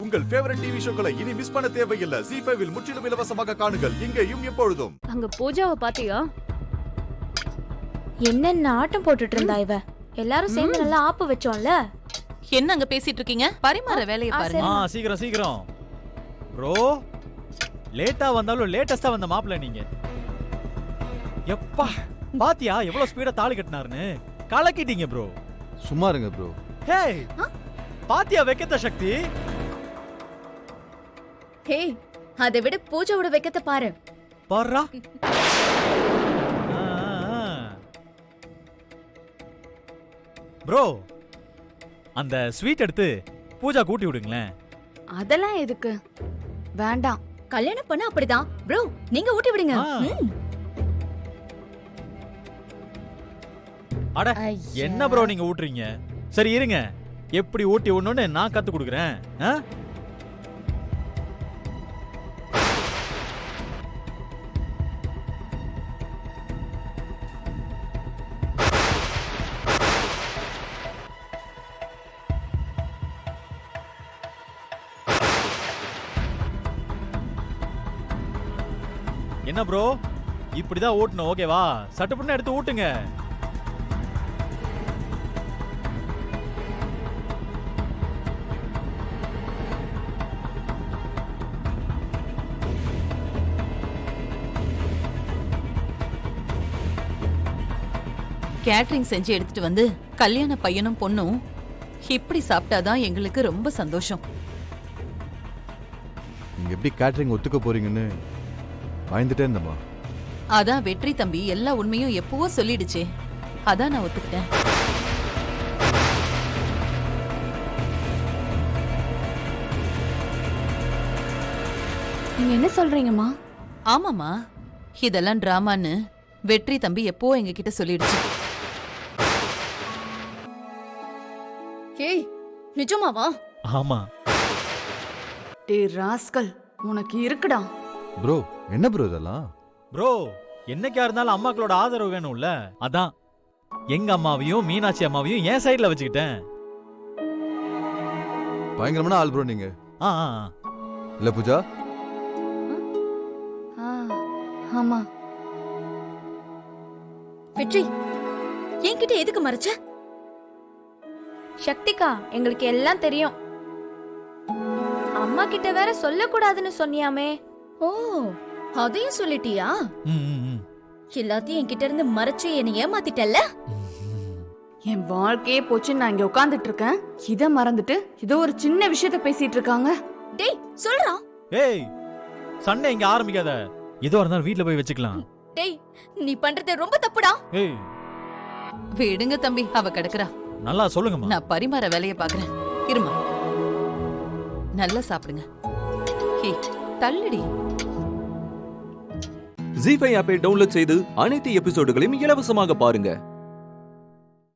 உங்கள் favourite TV ஷோக்களை இனி miss பண்ண தேவையில்லை. ZEE5 இல் முற்றிலும் இலவசமாக காணுங்கள். இங்கேயும் எப்பொழுதும். அங்க பூஜாவை பாத்தியா? என்னென்ன ஆட்டம் போட்டுட்டு இருந்தா இவ. எல்லாரும் சேர்ந்து நல்லா ஆப்பு வச்சோம்ல. என்ன அங்க பேசிட்டு இருக்கீங்க? பரிமாற வேலையை பாருங்க. சீக்கிரம் சீக்கிரம். ப்ரோ லேட்டா வந்தாலும் லேட்டஸ்டா வந்த மாப்பிள்ள நீங்க. எப்பா பாத்தியா எவ்வளவு ஸ்பீடா தாலி கட்டினாருன்னு? கலக்கிட்டீங்க ப்ரோ. சும்மா இருங்க ப்ரோ. ஹே பாத்தியா வெக்கத்த சக்தி? ஹே அதை விட பூஜாவோட வெக்கத்தை பாரு. பாருடா. ப்ரோ அந்த ஸ்வீட் எடுத்து பூஜா கூட்டி விடுங்களேன். அதெல்லாம் எதுக்கு? வேண்டாம். கல்யாணம் பண்ண அப்படிதான். ப்ரோ நீங்க ஊட்டி விடுங்க. அட என்ன ப்ரோ நீங்க ஊட்டுறீங்க? சரி இருங்க, எப்படி ஊட்டி விடணும்னு நான் கத்து கொடுக்குறேன். என்ன ப்ரோ இப்படிதான் ஊட்டணும், ஓகேவா? சட்டுப்புன்னு எடுத்து ஊட்டுங்க. கேட்டரிங் செஞ்சு எடுத்துட்டு வந்து கல்யாண பையனும் பொண்ணும் இப்படி சாப்பிட்டாதான் எங்களுக்கு ரொம்ப சந்தோஷம். நீங்க எப்படி கேட்டரிங் ஒத்துக்க போறீங்கன்னு பயந்துட்டே இருந்தமா. அதான் வெற்றி தம்பி எல்லா உண்மையும் எப்பவோ சொல்லிடுச்சே, அதான் நான் ஒத்துக்கிட்டேன். நீங்க என்ன சொல்றீங்கம்மா? ஆமாமா, இதெல்லாம் டிராமான்னு வெற்றி தம்பி எப்போ எங்ககிட்ட சொல்லிடுச்சு. ஏய் நிஜமாவா? ஆமா. டேய் ராஸ்கல், உனக்கு இருக்குடா. ப்ரோ என்ன ப்ரோ இதெல்லாம்? ப்ரோ என்னைக்கா இருந்தாலும் அம்மாக்களோட ஆதரவு வேணும்ல, அதான் எங்க அம்மாவையும் மீனாட்சி அம்மாவையும் என் சைடுல வச்சுக்கிட்டேன். பயங்கரமான ஆள் ப்ரோ நீங்க. இல்ல பூஜா? ஆமா. வெற்றி என்கிட்ட எதுக்கு மறைச்ச? சக்திகா எங்களுக்கு எல்லாம் தெரியும். அம்மா கிட்ட வேற சொல்லக்கூடாதுன்னு சொன்னியாமே. ஓ அதையும் சொல்லிட்டியா? எல்லாத்தையும் என்கிட்ட இருந்து மறைச்சு என்னை ஏமாத்திட்டல்ல. என் வாழ்க்கையே போச்சு. நான் இங்க உட்கார்ந்துட்டு இருக்கேன், இத மறந்துட்டு இதோ ஒரு சின்ன விஷயத்த பேசிட்டு இருக்காங்க. டேய் சொல்றா. ஏய் சண்டே இங்க ஆரம்பிக்காத, ஏதோ இருந்தாலும் வீட்ல போய் வச்சுக்கலாம். டேய் நீ பண்றது ரொம்ப தப்புடா. ஏய் விடுங்க தம்பி, அவ கிடக்குறா. நல்லா சொல்லுங்கம்மா. நான் பரிமாற வேலையை பாக்குறேன். இருமா, நல்லா சாப்பிடுங்க. ஹே தள்ளுடி. ZEE5 ஆப்பை டவுன்லோட் செய்து அனைத்து எபிசோடுகளையும் இலவசமாக பாருங்க.